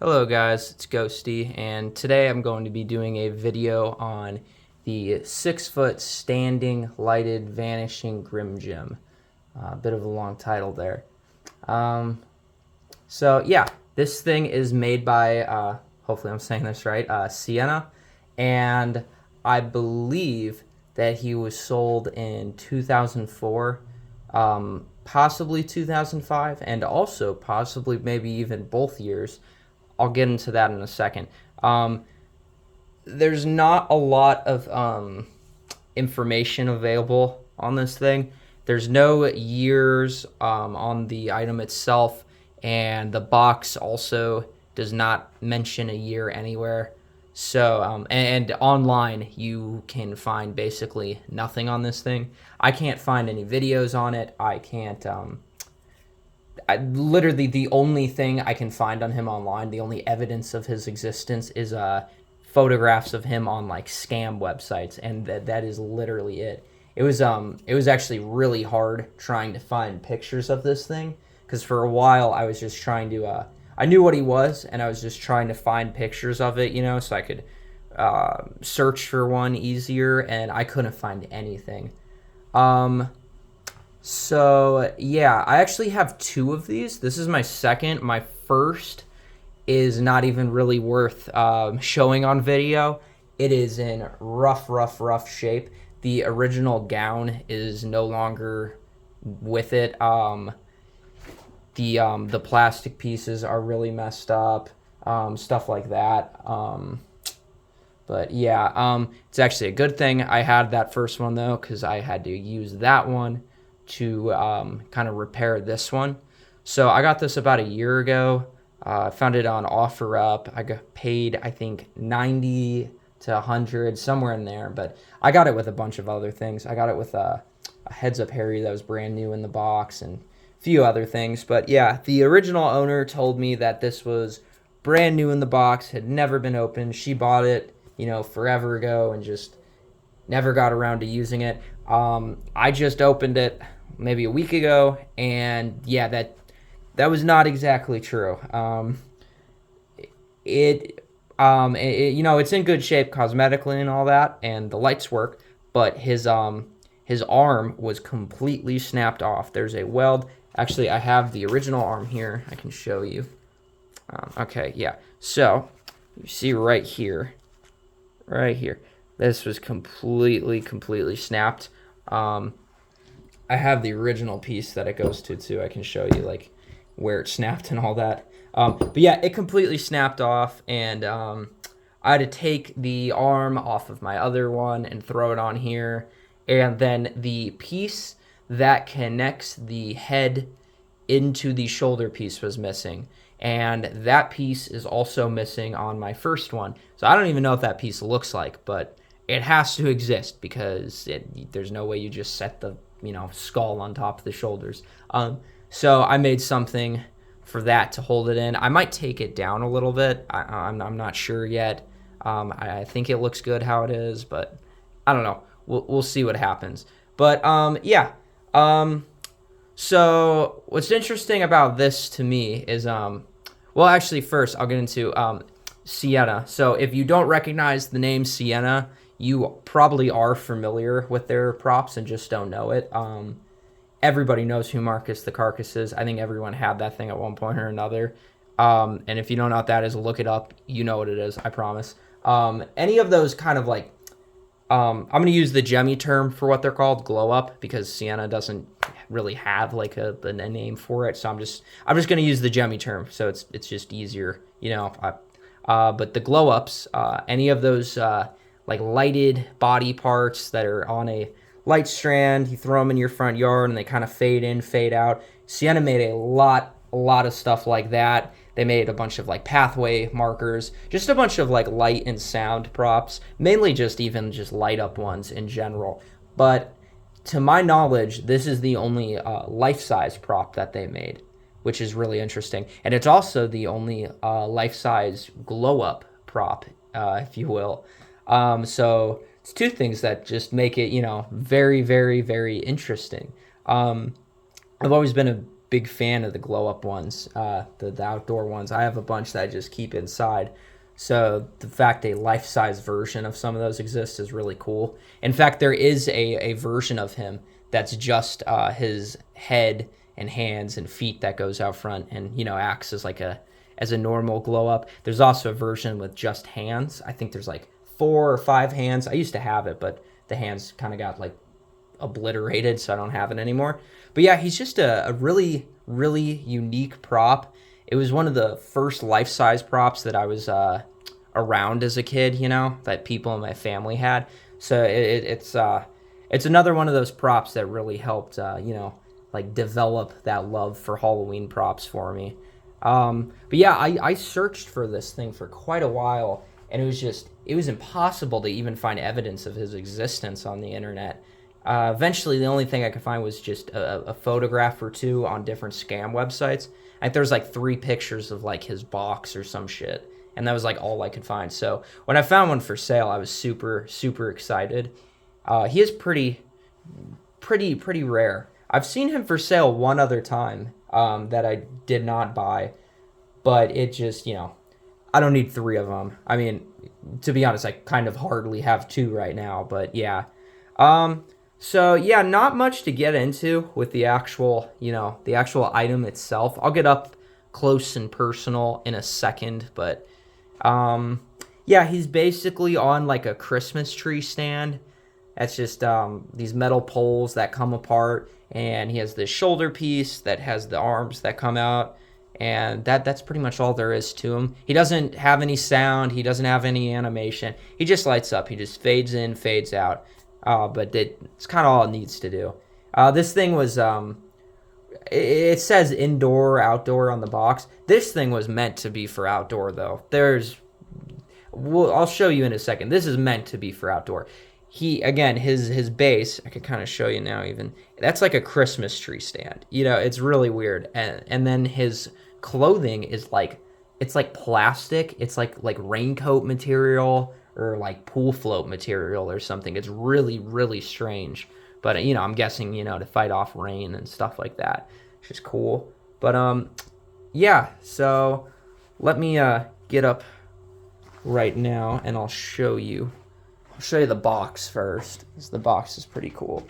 Hello guys, it's Ghosty, and today I'm going to be doing a video on the 6-foot standing lighted vanishing Grimm gem. A bit of a long title there. So yeah, this thing is made by, hopefully I'm saying this right, Sienna, and I believe that he was sold in 2004, possibly 2005, and also possibly maybe even both years. I'll get into that in a second. There's not a lot of information available on this thing. There's no years on the item itself, and the box also does not mention a year anywhere. So, and online, you can find basically nothing on this thing. I can't find any videos on it. I can't. Literally the only thing I can find on him online, the only evidence of his existence is photographs of him on like scam websites, and that is literally it. It was actually really hard trying to find pictures of this thing, because for a while I was just trying to I knew what he was, and I was just trying to find pictures of it, so I could search for one easier, and I couldn't find anything. So yeah, I actually have two of these. This is my second. My first is not even really worth showing on video. It is in rough shape. The original gown is no longer with it. The plastic pieces are really messed up. Stuff like that. But yeah, it's actually a good thing I had that first one though, because I had to use that one to kind of repair this one. So I got this about a year ago. I found it on OfferUp. I got paid, I think, 90 to 100, somewhere in there. But I got it with a bunch of other things. I got it with a Heads Up Harry that was brand new in the box and a few other things. But yeah, the original owner told me that this was brand new in the box, had never been opened. She bought it, forever ago and just never got around to using it. I just opened it maybe a week ago, and yeah, that was not exactly true. It's in good shape cosmetically and all that, and the lights work, but his arm was completely snapped off. There's a weld. Actually, I have the original arm here. I can show you. Okay, yeah. So you see right here. This was completely snapped. I have the original piece that it goes to too. I can show you like where it snapped and all that. But yeah, it completely snapped off, and I had to take the arm off of my other one and throw it on here. And then the piece that connects the head into the shoulder piece was missing. And that piece is also missing on my first one. So I don't even know what that piece looks like, but it has to exist because there's no way you just set the skull on top of the shoulders. So I made something for that to hold it in. I might take it down a little bit. I'm not sure yet. I think it looks good how it is, but I don't know. We'll see what happens. But yeah. So what's interesting about this to me is well, actually, first I'll get into Sienna. So if you don't recognize the name Sienna, you probably are familiar with their props and just don't know it. Everybody knows who Marcus the Carcass is. I think everyone had that thing at one point or another. And if you don't know what that is, look it up. You know what it is, I promise. Any of those kind of like, I'm going to use the Gemmy term for what they're called, glow up, because Sienna doesn't really have like a name for it. So I'm just going to use the Gemmy term. So it's just easier, but the glow ups, any of those, like lighted body parts that are on a light strand, you throw them in your front yard and they kind of fade in, fade out. Sienna made a lot of stuff like that. They made a bunch of like pathway markers, just a bunch of like light and sound props, mainly just light up ones in general. But to my knowledge, this is the only life-size prop that they made, which is really interesting. And it's also the only life-size glow-up prop, if you will. So it's two things that just make it, very interesting. I've always been a big fan of the glow up ones, the outdoor ones. I have a bunch that I just keep inside. So the fact a life-size version of some of those exists is really cool. In fact, there is a version of him that's just his head and hands and feet that goes out front and, you know, acts as like a normal glow up. There's also a version with just hands. I think there's like 4 or 5 hands. I used to have it, but the hands kind of got like obliterated, so I don't have it anymore. But yeah, he's just a really, really unique prop. It was one of the first life-size props that I was around as a kid, you know, that people in my family had. So it's another one of those props that really helped, you know, like develop that love for Halloween props for me. But yeah, I searched for this thing for quite a while, and it was impossible to even find evidence of his existence on the internet. Eventually, the only thing I could find was just a photograph or two on different scam websites. Like there's like 3 pictures of like his box or some shit, and that was like all I could find. So when I found one for sale, I was super, super excited. He is pretty rare. I've seen him for sale one other time that I did not buy, but it just, you know, I don't need 3 of them. I mean, to be honest, I kind of hardly have 2 right now, but yeah. So yeah, not much to get into with the actual, you know, the actual item itself. I'll get up close and personal in a second, but yeah, he's basically on like a Christmas tree stand. That's just these metal poles that come apart, and he has this shoulder piece that has the arms that come out, and that's pretty much all there is to him. He doesn't have any sound. He doesn't have any animation. He just lights up. He just fades in, fades out. But it's kind of all it needs to do. This thing was, it says indoor, outdoor on the box. This thing was meant to be for outdoor, though. I'll show you in a second. This is meant to be for outdoor. Again, his base, I could kind of show you now even. That's like a Christmas tree stand. You know, it's really weird. And then his clothing is like, it's like plastic. It's like raincoat material or like pool float material or something. It's really, really strange. But, you know, I'm guessing, you know, to fight off rain and stuff like that. It's just cool. But, yeah, so let me get up right now and I'll show you. I'll show you the box first, because the box is pretty cool.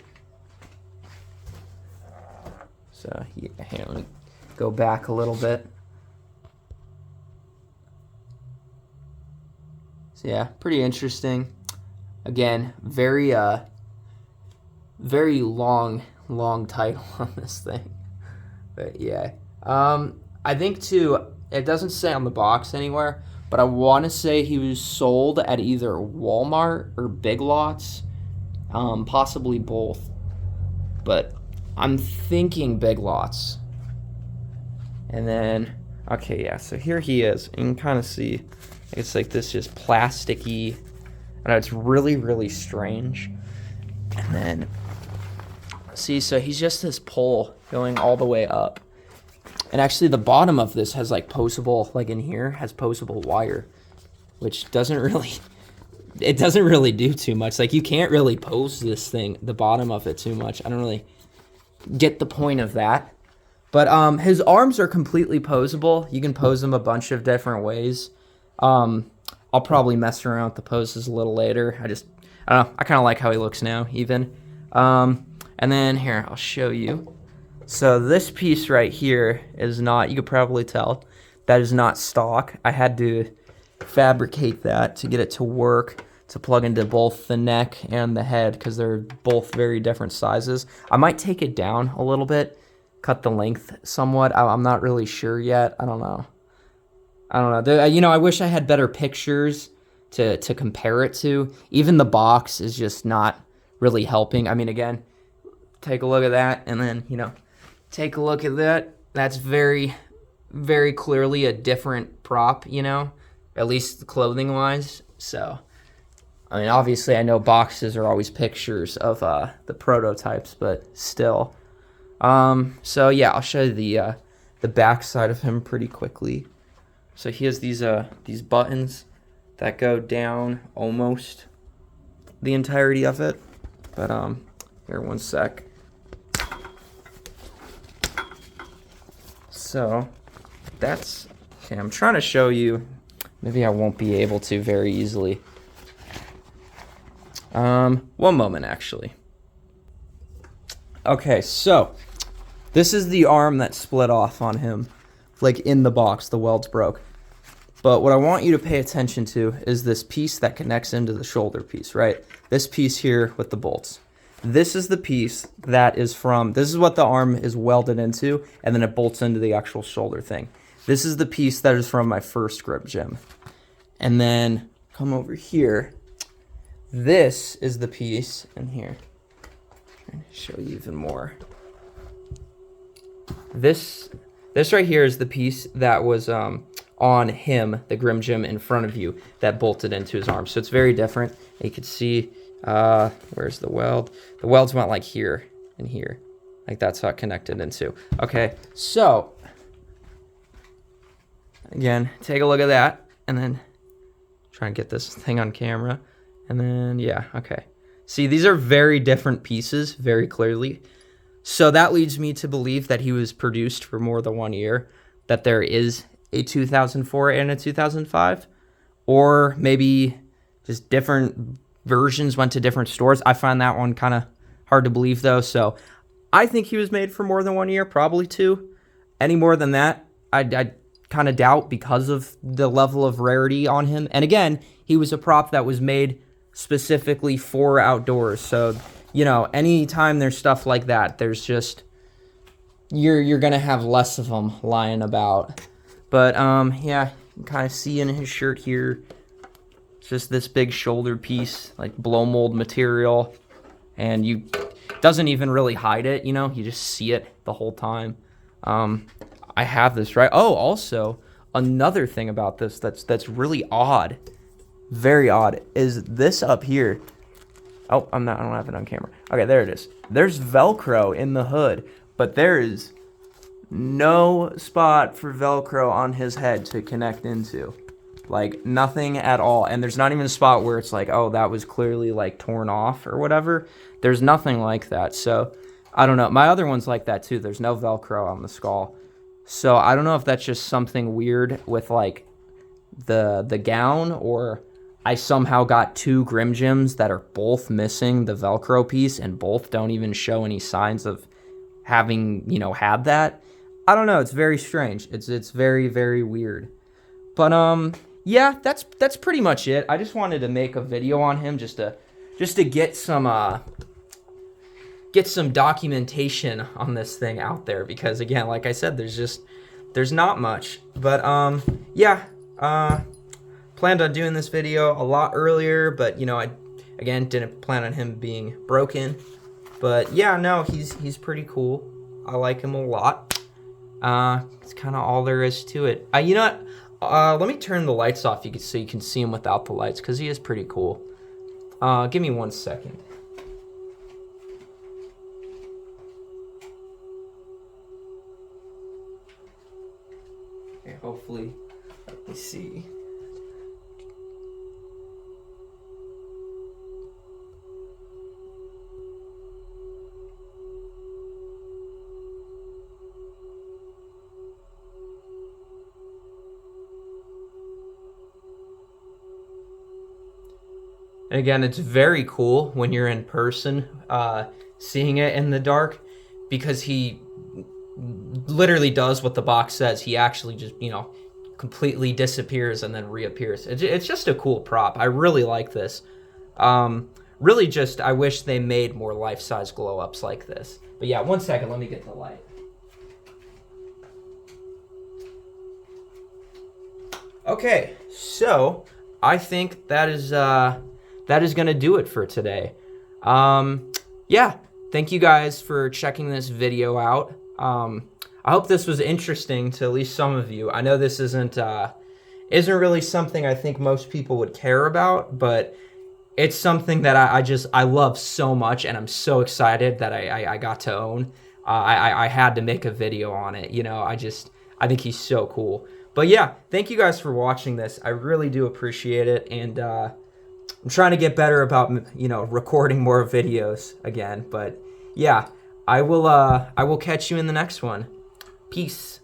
So, yeah, here, let me go back a little bit. So, yeah, pretty interesting. Again, very long title on this thing. But, yeah. I think, too, it doesn't say on the box anywhere, but I want to say he was sold at either Walmart or Big Lots, possibly both. But I'm thinking Big Lots. And then, okay, yeah, so here he is. You can kind of see, it's like this just plasticky, I know it's really, really strange. And then, see, so he's just this pole going all the way up. And actually the bottom of this has like posable, like in here, has posable wire, which doesn't really do too much. Like you can't really pose this thing, the bottom of it too much. I don't really get the point of that. But his arms are completely posable. You can pose them a bunch of different ways. I'll probably mess around with the poses a little later. I don't know. I kind of like how he looks now, even. And then here, I'll show you. So this piece right here is not, you could probably tell, that is not stock. I had to fabricate that to get it to work, to plug into both the neck and the head, because they're both very different sizes. I might take it down a little bit, cut the length somewhat. I'm not really sure yet. I don't know. You know, I wish I had better pictures to compare it to. Even the box is just not really helping. I mean, again, take a look at that, and then, you know, take a look at that. That's very, very clearly a different prop, you know, at least clothing-wise. So, I mean, obviously I know boxes are always pictures of the prototypes, but still. So, yeah, I'll show you the back side of him pretty quickly. So he has these buttons that go down almost the entirety of it. But, here, one sec. So that's okay. I'm trying to show you. Maybe I won't be able to very easily. One moment, actually. Okay, so this is the arm that split off on him, like in the box. The welds broke. But what I want you to pay attention to is this piece that connects into the shoulder piece, right? This piece here with the bolts. This is the piece that is from, this is what the arm is welded into, and then it bolts into the actual shoulder thing. This is the piece that is from my first grip gym. And then come over here. This is the piece in here. I'm trying to show you even more. This right here is the piece that was on him, the Grimm gym in front of you, that bolted into his arm. So it's very different. You can see, where's the weld? The welds went like here and here. Like that's how it connected into. Okay, so again, take a look at that and then try and get this thing on camera. And then, yeah, okay. See, these are very different pieces, very clearly. So that leads me to believe that he was produced for more than 1 year, that there is a 2004 and a 2005, or maybe just different versions went to different stores. I find that one kind of hard to believe, though. So I think he was made for more than 1 year, probably 2. Any more than that, I kind of doubt because of the level of rarity on him. And again, he was a prop that was made specifically for outdoors. So, you know, anytime there's stuff like that, there's just, you're going to have less of them lying about. But, yeah, you can kind of see in his shirt here, it's just this big shoulder piece, like blow mold material. And you, doesn't even really hide it, you know, you just see it the whole time. I have this, right? Oh, also, another thing about this that's really odd, very odd, is this up here. Oh, I don't have it on camera. Okay, there it is. There's Velcro in the hood, but there is no spot for Velcro on his head to connect into. Like, nothing at all. And there's not even a spot where it's like, oh, that was clearly, like, torn off or whatever. There's nothing like that. So, I don't know. My other one's like that, too. There's no Velcro on the skull. So, I don't know if that's just something weird with, like, the gown, or I somehow got 2 Grimm gyms that are both missing the Velcro piece and both don't even show any signs of having, you know, had that. I don't know. It's very strange. It's very, very weird. But, yeah, that's pretty much it. I just wanted to make a video on him just to get some documentation on this thing out there, because again, like I said, there's not much. But yeah, planned on doing this video a lot earlier, but you know, I again didn't plan on him being broken. But yeah, no, he's pretty cool. I like him a lot. It's kind of all there is to it. You know what? Let me turn the lights off so you can see him without the lights, because he is pretty cool. Give me 1 second. Okay, hopefully, let me see. And again, it's very cool when you're in person, seeing it in the dark, because he literally does what the box says. He actually just, you know, completely disappears and then reappears. It's just a cool prop. I really like this. Really just, I wish they made more life-size glow-ups like this. But yeah, 1 second, let me get the light. Okay, so I think that is going to do it for today. Yeah, thank you guys for checking this video out. I hope this was interesting to at least some of you. I know this isn't really something I think most people would care about, but it's something that I love so much, and I'm so excited that I got to own. I had to make a video on it. You know, I think he's so cool. But yeah, thank you guys for watching this. I really do appreciate it, and I'm trying to get better about, you know, recording more videos again. But yeah, I will catch you in the next one. Peace.